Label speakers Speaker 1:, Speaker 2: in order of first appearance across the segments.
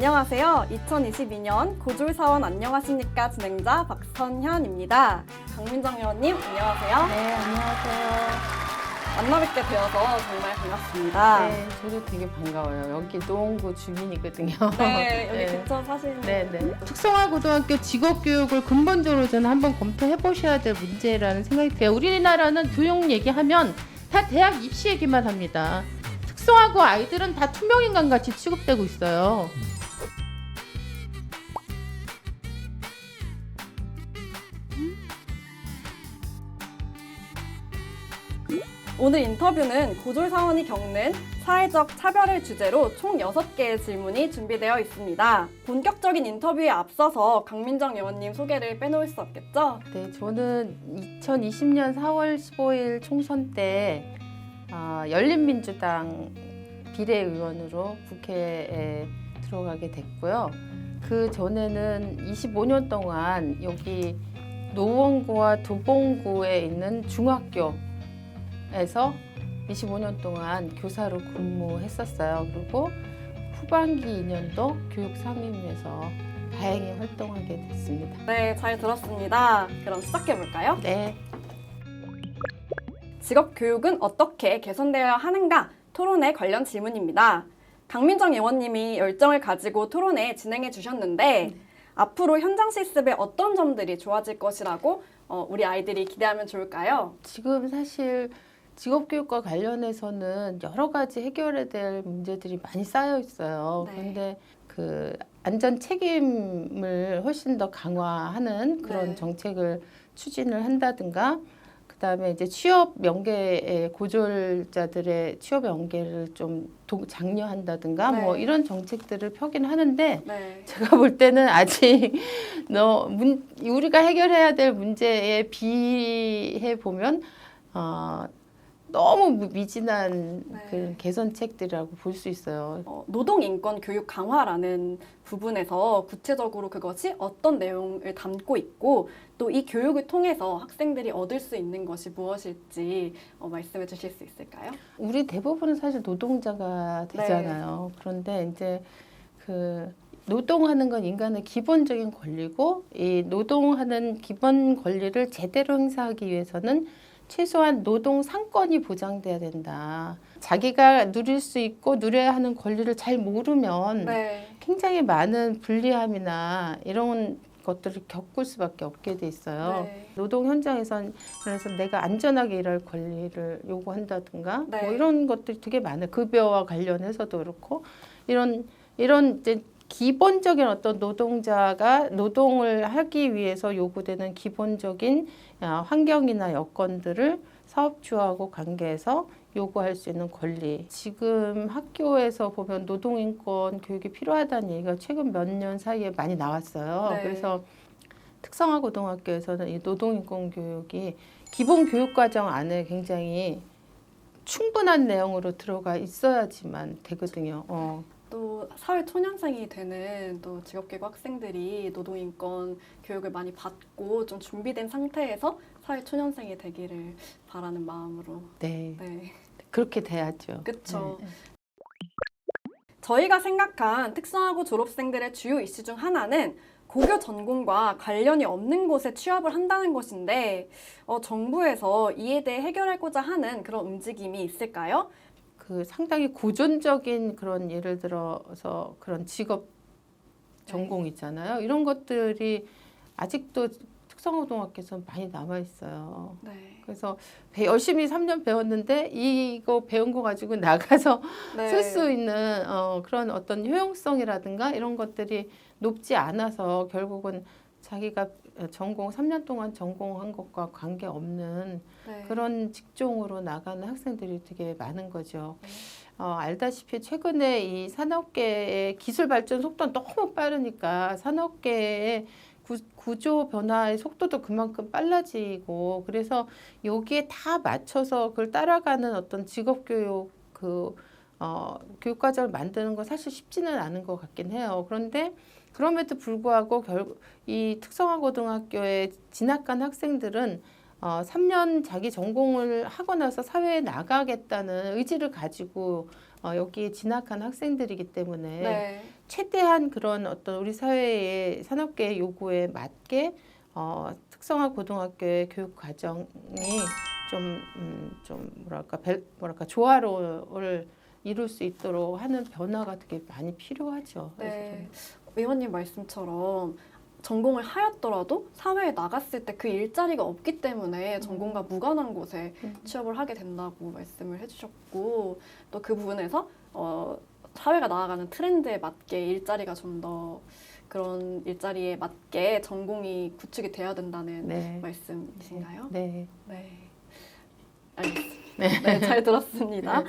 Speaker 1: 안녕하세요. 2022년 고졸사원 안녕하십니까 진행자 박선현입니다. 강민정 의원님 안녕하세요.
Speaker 2: 네, 안녕하세요.
Speaker 1: 만나뵙게 되어서 정말 반갑습니다.
Speaker 2: 네, 저도 되게 반가워요. 여기 노원구 주민이거든요.
Speaker 1: 네, 여기
Speaker 2: 네.
Speaker 1: 근처 사시는
Speaker 2: 네. 특성화고등학교 직업교육을 근본적으로 저는 한번 검토해 보셔야 될 문제라는 생각이 들어요. 우리나라는 교육 얘기하면 다 대학 입시 얘기만 합니다. 특성화고 아이들은 다 투명인간 같이 취급되고 있어요.
Speaker 1: 오늘 인터뷰는 고졸사원이 겪는 사회적 차별을 주제로 총 6개의 질문이 준비되어 있습니다. 본격적인 인터뷰에 앞서서 강민정 의원님 소개를 빼놓을 수 없겠죠?
Speaker 2: 네, 저는 2020년 4월 15일 총선 때 열린민주당 비례의원으로 국회에 들어가게 됐고요. 그 전에는 25년 동안 여기 노원구와 도봉구에 있는 중학교에서 25년 동안 교사로 근무했었어요. 그리고 후반기 2년도 교육상임위에서 다행히 활동하게 됐습니다.
Speaker 1: 네, 잘 들었습니다. 그럼 시작해볼까요?
Speaker 2: 네.
Speaker 1: 직업교육은 어떻게 개선되어야 하는가? 토론회 관련 질문입니다. 강민정 의원님이 열정을 가지고 토론회 진행해 주셨는데 앞으로 현장 실습에 어떤 점들이 좋아질 것이라고 우리 아이들이 기대하면 좋을까요?
Speaker 2: 지금 사실 직업교육과 관련해서는 여러 가지 해결해야 될 문제들이 많이 쌓여 있어요.
Speaker 1: 네.
Speaker 2: 그런데 그 안전 책임을 훨씬 더 강화하는 그런
Speaker 1: 네.
Speaker 2: 정책을 추진을 한다든가, 그다음에 이제 취업 연계 고졸자들의 취업 연계를 좀 장려한다든가
Speaker 1: 네.
Speaker 2: 뭐 이런 정책들을 펴긴 하는데
Speaker 1: 네.
Speaker 2: 제가 볼 때는 아직 우리가 해결해야 될 문제에 비해 보면 너무 미진한
Speaker 1: 네.
Speaker 2: 그 개선책들이라고 볼 수 있어요.
Speaker 1: 노동인권 교육 강화라는 부분에서 구체적으로 그것이 어떤 내용을 담고 있고 또 이 교육을 통해서 학생들이 얻을 수 있는 것이 무엇일지 말씀해 주실 수 있을까요?
Speaker 2: 우리 대부분은 사실 노동자가 되잖아요. 그런데 이제 그 노동하는 건 인간의 기본적인 권리고, 이 노동하는 기본 권리를 제대로 행사하기 위해서는 최소한 노동 상권이 보장돼야 된다. 자기가 누릴 수 있고 누려야 하는 권리를 잘 모르면
Speaker 1: 네.
Speaker 2: 굉장히 많은 불리함이나 이런 것들을 겪을 수밖에 없게 돼 있어요.
Speaker 1: 네.
Speaker 2: 노동 현장에선 그래서 내가 안전하게 일할 권리를 요구한다든가
Speaker 1: 네.
Speaker 2: 뭐 이런 것들이 되게 많아요. 급여와 관련해서도 그렇고 이런 이제 기본적인 어떤 노동자가 노동을 하기 위해서 요구되는 기본적인 환경이나 여건들을 사업주하고 관계해서 요구할 수 있는 권리. 지금 학교에서 보면 노동인권 교육이 필요하다는 얘기가 최근 몇 년 사이에 많이 나왔어요.
Speaker 1: 네.
Speaker 2: 그래서 특성화 고등학교에서는 이 노동인권 교육이 기본 교육과정 안에 굉장히 충분한 내용으로 들어가 있어야지만 되거든요.
Speaker 1: 또 사회 초년생이 되는 또 직업계고 학생들이 노동인권 교육을 많이 받고 좀 준비된 상태에서 사회 초년생이 되기를 바라는 마음으로.
Speaker 2: 네,
Speaker 1: 네,
Speaker 2: 그렇게 돼야죠.
Speaker 1: 그렇죠.
Speaker 2: 네.
Speaker 1: 저희가 생각한 특성화고 졸업생들의 주요 이슈 중 하나는 고교 전공과 관련이 없는 곳에 취업을 한다는 것인데 정부에서 이에 대해 해결하고자 하는 그런 움직임이 있을까요?
Speaker 2: 그 상당히 고전적인 그런 예를 들어서 그런 직업 전공 있잖아요. 이런 것들이 아직도 특성고등학교에서 많이 남아 있어요.
Speaker 1: 네.
Speaker 2: 그래서 열심히 3년 배웠는데 이거 배운 거 가지고 나가서
Speaker 1: 네.
Speaker 2: 쓸 수 있는 그런 어떤 효용성이라든가 이런 것들이 높지 않아서 결국은 자기가 전공 3년 동안 전공한 것과 관계없는
Speaker 1: 네.
Speaker 2: 그런 직종으로 나가는 학생들이 되게 많은 거죠. 알다시피 최근에 이 산업계의 기술 발전 속도는 너무 빠르니까 산업계의 구조 변화의 속도도 그만큼 빨라지고, 그래서 여기에 다 맞춰서 그걸 따라가는 어떤 직업교육 교육과정을 만드는 건 사실 쉽지는 않은 것 같긴 해요. 그런데 그럼에도 불구하고 이 특성화 고등학교에 진학한 학생들은 3년 자기 전공을 하고 나서 사회에 나가겠다는 의지를 가지고 여기에 진학한 학생들이기 때문에
Speaker 1: 네.
Speaker 2: 최대한 그런 어떤 우리 사회의 산업계의 요구에 맞게 특성화 고등학교의 교육 과정이 좀 뭐랄까 조화로를 이룰 수 있도록 하는 변화가 되게 많이 필요하죠.
Speaker 1: 네. 의원님 말씀처럼 전공을 하였더라도 사회에 나갔을 때 그 일자리가 없기 때문에 전공과 무관한 곳에 취업을 하게 된다고 말씀을 해주셨고 또 그 부분에서 사회가 나아가는 트렌드에 맞게 일자리가 좀 더 그런 일자리에 맞게 전공이 구축이 되어야 된다는
Speaker 2: 네.
Speaker 1: 말씀이신가요?
Speaker 2: 네.
Speaker 1: 네. 알겠습니다. 네, 잘 들었습니다.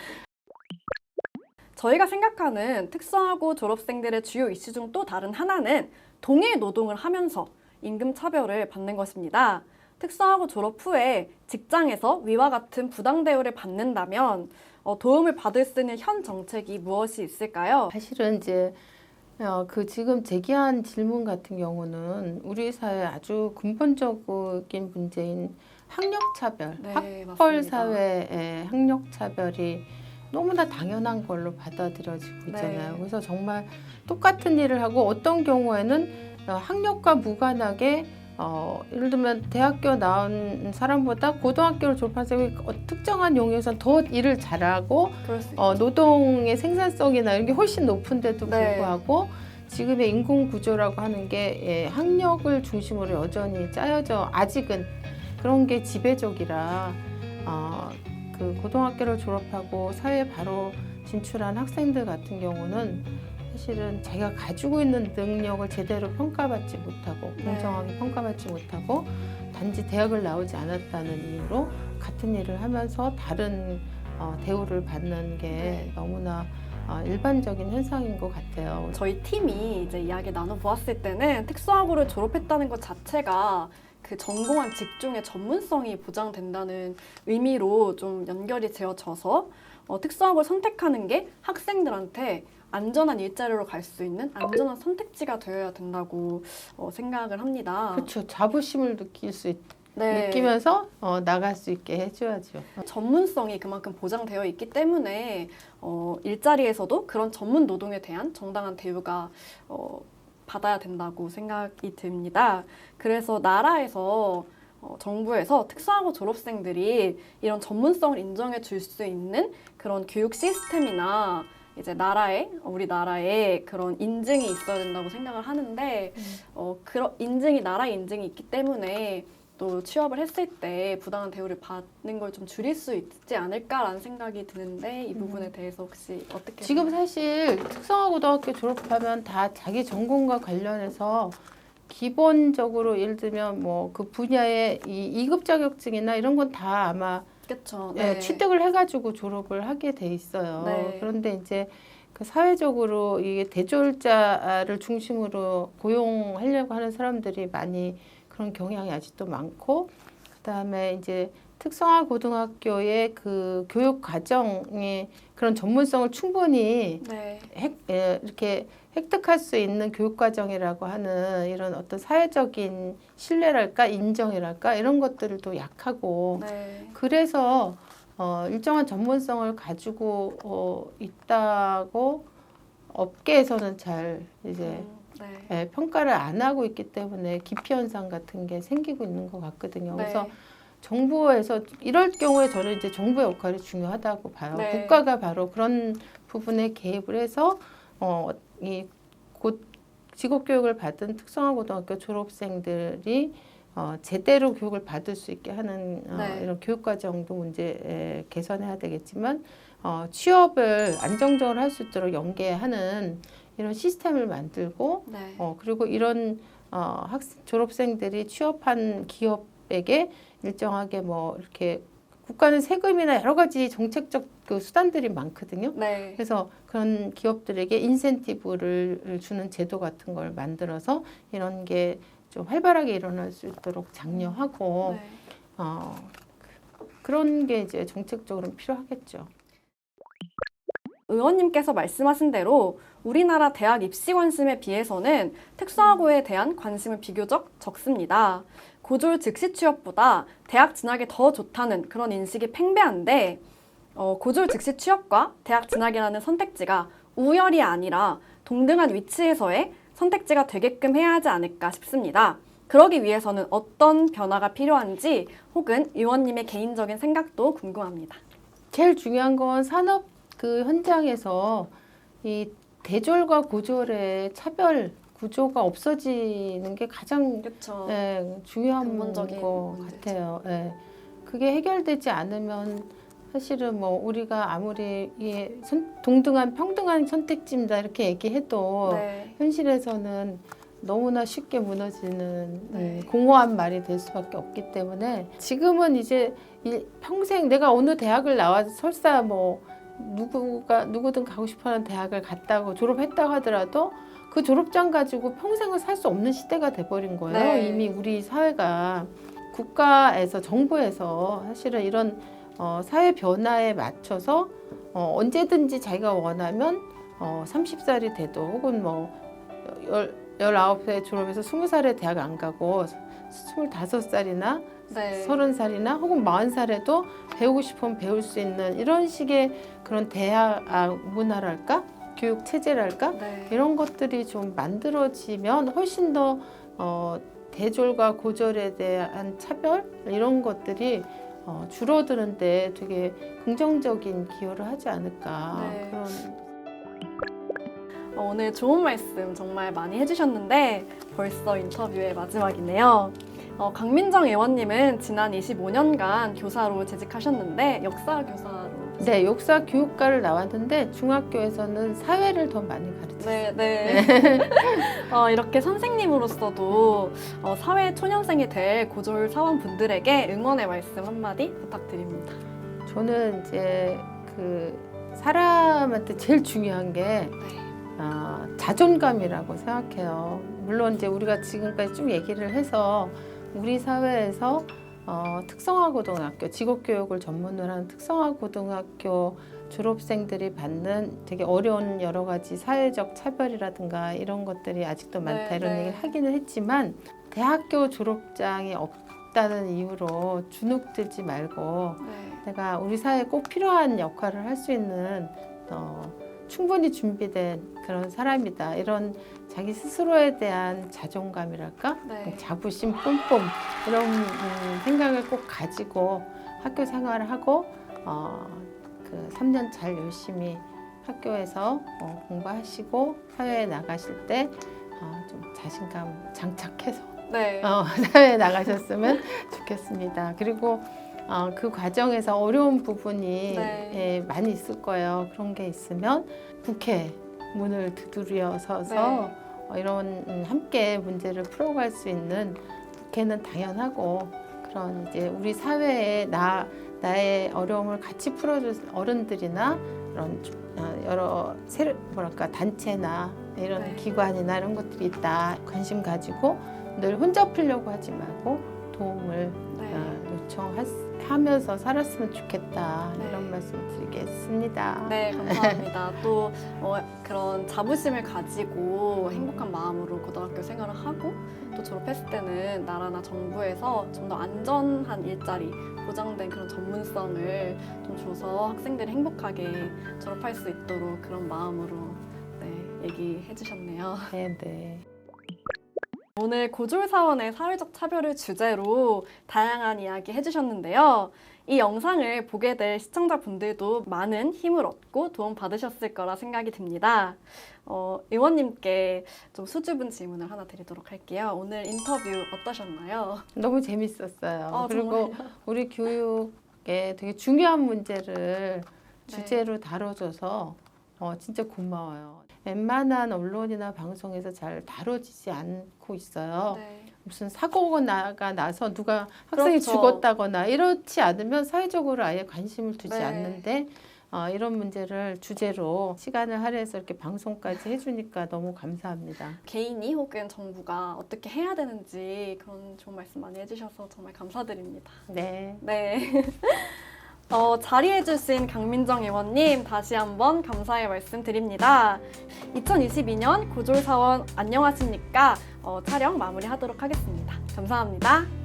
Speaker 1: 저희가 생각하는 특성화고 졸업생들의 주요 이슈 중 또 다른 하나는 동일 노동을 하면서 임금 차별을 받는 것입니다. 특성화고 졸업 후에 직장에서 위와 같은 부당 대우를 받는다면 도움을 받을 수 있는 현 정책이 무엇이 있을까요?
Speaker 2: 사실은 이제 그 지금 제기한 질문 같은 경우는 우리 사회 아주 근본적인 문제인 학력차별,
Speaker 1: 네,
Speaker 2: 학벌
Speaker 1: 맞습니다.
Speaker 2: 사회의 학력차별이 너무나 당연한 걸로 받아들여지고 있잖아요.
Speaker 1: 네.
Speaker 2: 그래서 정말 똑같은 일을 하고 어떤 경우에는 학력과 무관하게 예를 들면 대학교 나온 사람보다 고등학교를 졸업한 사람이 특정한 영역에서 더 일을 잘하고
Speaker 1: 그럴 수 있죠.
Speaker 2: 노동의 생산성이나 이런 게 훨씬 높은데도
Speaker 1: 네.
Speaker 2: 불구하고 지금의 인공 구조라고 하는 게 학력을 중심으로 여전히 짜여져 아직은 그런 게 지배적이라 그 고등학교를 졸업하고 사회에 바로 진출한 학생들 같은 경우는 사실은 자기가 가지고 있는 능력을 제대로 평가받지 못하고 공정하게 평가받지 못하고 단지 대학을 나오지 않았다는 이유로 같은 일을 하면서 다른 대우를 받는 게 너무나 일반적인 현상인 것 같아요.
Speaker 1: 저희 팀이 이제 이야기 나눠보았을 때는 특수학부를 졸업했다는 것 자체가 그 전공한 직종의 전문성이 보장된다는 의미로 좀 연결이 되어져서 특수학을 선택하는 게 학생들한테 안전한 일자리로 갈 수 있는 안전한 선택지가 되어야 된다고 생각을 합니다.
Speaker 2: 그렇죠. 자부심을 느끼면서 나갈 수 있게 해줘야죠.
Speaker 1: 전문성이 그만큼 보장되어 있기 때문에 일자리에서도 그런 전문 노동에 대한 정당한 대우가 받아야 된다고 생각이 듭니다. 그래서 나라에서 정부에서 특수학고 졸업생들이 이런 전문성을 인정해 줄 수 있는 그런 교육 시스템이나 이제 우리나라에 그런 인증이 있어야 된다고 생각을 하는데 그런 나라의 인증이 있기 때문에 또 취업을 했을 때 부당한 대우를 받는 걸 좀 줄일 수 있지 않을까라는 생각이 드는데 이 부분에 대해서 혹시 어떻게
Speaker 2: 지금
Speaker 1: 생각하세요?
Speaker 2: 사실 특성화고등학교 졸업하면 다 자기 전공과 관련해서 기본적으로 예를 들면 뭐 그 분야의 이 2급 자격증이나 이런 건 다 아마
Speaker 1: 그렇죠.
Speaker 2: 취득을 해가지고 졸업을 하게 돼 있어요.
Speaker 1: 네.
Speaker 2: 그런데 이제 그 사회적으로 이게 대졸자를 중심으로 고용하려고 하는 사람들이 많이 그런 경향이 아직도 많고, 그다음에 이제 특성화 고등학교의 그 교육 과정의 그런 전문성을 충분히
Speaker 1: 네.
Speaker 2: 이렇게 획득할 수 있는 교육 과정이라고 하는 이런 어떤 사회적인 신뢰랄까 인정이랄까 이런 것들도 약하고
Speaker 1: 네.
Speaker 2: 그래서 일정한 전문성을 가지고 있다고 업계에서는 잘 이제
Speaker 1: 네.
Speaker 2: 평가를 안 하고 있기 때문에 기피 현상 같은 게 생기고 있는 것 같거든요. 그래서
Speaker 1: 네.
Speaker 2: 정부에서 이럴 경우에 저는 이제 정부의 역할이 중요하다고 봐요.
Speaker 1: 네.
Speaker 2: 국가가 바로 그런 부분에 개입을 해서 이 곧 직업교육을 받은 특성화고등학교 졸업생들이 제대로 교육을 받을 수 있게 하는 이런 교육과정도 문제 개선해야 되겠지만 취업을 안정적으로 할 수 있도록 연계하는 이런 시스템을 만들고
Speaker 1: 네.
Speaker 2: 그리고 이런 졸업생들이 취업한 기업에게 일정하게 뭐 이렇게 국가는 세금이나 여러 가지 정책적 그 수단들이 많거든요.
Speaker 1: 네.
Speaker 2: 그래서 그런 기업들에게 인센티브를 주는 제도 같은 걸 만들어서 이런 게 좀 활발하게 일어날 수 있도록 장려하고
Speaker 1: 네.
Speaker 2: 그런 게 이제 정책적으로 필요하겠죠.
Speaker 1: 의원님께서 말씀하신 대로 우리나라 대학 입시 관심에 비해서는 특수학고에 대한 관심은 비교적 적습니다. 고졸 즉시 취업보다 대학 진학이 더 좋다는 그런 인식이 팽배한데 고졸 즉시 취업과 대학 진학이라는 선택지가 우열이 아니라 동등한 위치에서의 선택지가 되게끔 해야 하지 않을까 싶습니다. 그러기 위해서는 어떤 변화가 필요한지 혹은 의원님의 개인적인 생각도 궁금합니다.
Speaker 2: 제일 중요한 건 산업 그 현장에서 이 대졸과 고졸의 차별 구조가 없어지는 게 가장
Speaker 1: 그렇죠.
Speaker 2: 중요한
Speaker 1: 근본적인
Speaker 2: 것
Speaker 1: 문제죠.
Speaker 2: 같아요. 그게 해결되지 않으면 사실은 뭐 우리가 아무리 동등한 평등한 선택지입니다 이렇게 얘기해도
Speaker 1: 네.
Speaker 2: 현실에서는 너무나 쉽게 무너지는
Speaker 1: 네.
Speaker 2: 공허한 말이 될 수밖에 없기 때문에 지금은 이제 평생 내가 어느 대학을 나와서 설사 뭐 누구든 가고 싶어하는 대학을 갔다고 졸업했다고 하더라도 그 졸업장 가지고 평생을 살 수 없는 시대가 돼버린 거예요.
Speaker 1: 네.
Speaker 2: 이미 우리 사회가 국가에서 정부에서 사실은 이런 사회 변화에 맞춰서 언제든지 자기가 원하면 30살이 돼도 혹은 뭐 19세 졸업해서 20살에 대학 안 가고 25살이나
Speaker 1: 네.
Speaker 2: 30살이나 혹은 40살에도 배우고 싶으면 배울 수 있는 이런 식의 그런 대학 문화랄까? 교육 체제랄까?
Speaker 1: 네.
Speaker 2: 이런 것들이 좀 만들어지면 훨씬 더 대졸과 고졸에 대한 차별 이런 것들이 줄어드는데 되게 긍정적인 기여를 하지 않을까
Speaker 1: 네.
Speaker 2: 그런.
Speaker 1: 오늘 좋은 말씀 정말 많이 해주셨는데 벌써 인터뷰의 마지막이네요. 강민정 의원님은 지난 25년간 교사로 재직하셨는데 역사 교사로.
Speaker 2: 네, 역사 교육과를 나왔는데 중학교에서는 사회를 더 많이 가르쳤어요.
Speaker 1: 네. 이렇게 선생님으로서도 사회 초년생이 될 고졸 사원분들에게 응원의 말씀 한마디 부탁드립니다.
Speaker 2: 저는 이제 그 사람한테 제일 중요한 게 자존감이라고 생각해요. 물론 이제 우리가 지금까지 쭉 얘기를 해서 우리 사회에서 특성화고등학교, 직업교육을 전문으로 하는 특성화고등학교 졸업생들이 받는 되게 어려운 여러 가지 사회적 차별이라든가 이런 것들이 아직도 많다
Speaker 1: 네,
Speaker 2: 이런
Speaker 1: 네.
Speaker 2: 얘기를 하기는 했지만 대학교 졸업장이 없다는 이유로 주눅들지 말고
Speaker 1: 네.
Speaker 2: 내가 우리 사회에 꼭 필요한 역할을 할 수 있는 충분히 준비된 그런 사람이다. 이런 자기 스스로에 대한 자존감이랄까?
Speaker 1: 네.
Speaker 2: 자부심 뿜뿜 이런 생각을 꼭 가지고 학교 생활을 하고 그 3년 잘 열심히 학교에서 공부하시고 사회에 나가실 때 좀 자신감 장착해서
Speaker 1: 네.
Speaker 2: 사회에 나가셨으면 좋겠습니다. 그리고 그 과정에서 어려운 부분이
Speaker 1: 네.
Speaker 2: 많이 있을 거예요. 그런 게 있으면 국회 문을 두드려 서서 이런 함께 문제를 풀어갈 수 있는 국회는 당연하고 그런 이제 우리 사회에 나의 어려움을 같이 풀어줄 어른들이나 이런 여러 단체나 이런
Speaker 1: 네.
Speaker 2: 기관이나 이런 것들이 있다. 관심 가지고 늘 혼자 풀려고 하지 말고 도움을
Speaker 1: 네.
Speaker 2: 요청하면서 살았으면 좋겠다.
Speaker 1: 네.
Speaker 2: 이런 말씀 드리겠습니다.
Speaker 1: 네, 감사합니다. 또 그런 자부심을 가지고 행복한 마음으로 고등학교 생활을 하고 또 졸업했을 때는 나라나 정부에서 좀 더 안전한 일자리, 보장된 그런 전문성을 좀 줘서 학생들이 행복하게 졸업할 수 있도록 그런 마음으로 얘기해 주셨네요.
Speaker 2: 네.
Speaker 1: 오늘 고졸 사원의 사회적 차별을 주제로 다양한 이야기 해주셨는데요. 이 영상을 보게 될 시청자분들도 많은 힘을 얻고 도움 받으셨을 거라 생각이 듭니다. 의원님께 좀 수줍은 질문을 하나 드리도록 할게요. 오늘 인터뷰 어떠셨나요?
Speaker 2: 너무 재밌었어요. 그리고
Speaker 1: 정말요?
Speaker 2: 우리 교육에 되게 중요한 문제를
Speaker 1: 네.
Speaker 2: 주제로 다뤄줘서 진짜 고마워요. 웬만한 언론이나 방송에서 잘 다뤄지지 않고 있어요.
Speaker 1: 네.
Speaker 2: 무슨 사고가 나서 누가 학생이
Speaker 1: 그렇죠.
Speaker 2: 죽었다거나 이렇지 않으면 사회적으로 아예 관심을 두지
Speaker 1: 네.
Speaker 2: 않는데 이런 문제를 주제로 시간을 할애해서 이렇게 방송까지 해주니까 너무 감사합니다.
Speaker 1: 개인이 혹은 정부가 어떻게 해야 되는지 그런 좋은 말씀 많이 해주셔서 정말 감사드립니다.
Speaker 2: 네.
Speaker 1: 네. 자리해주신 강민정 의원님 다시 한번 감사의 말씀 드립니다. 2022년 고졸사원 안녕하십니까? 촬영 마무리하도록 하겠습니다. 감사합니다.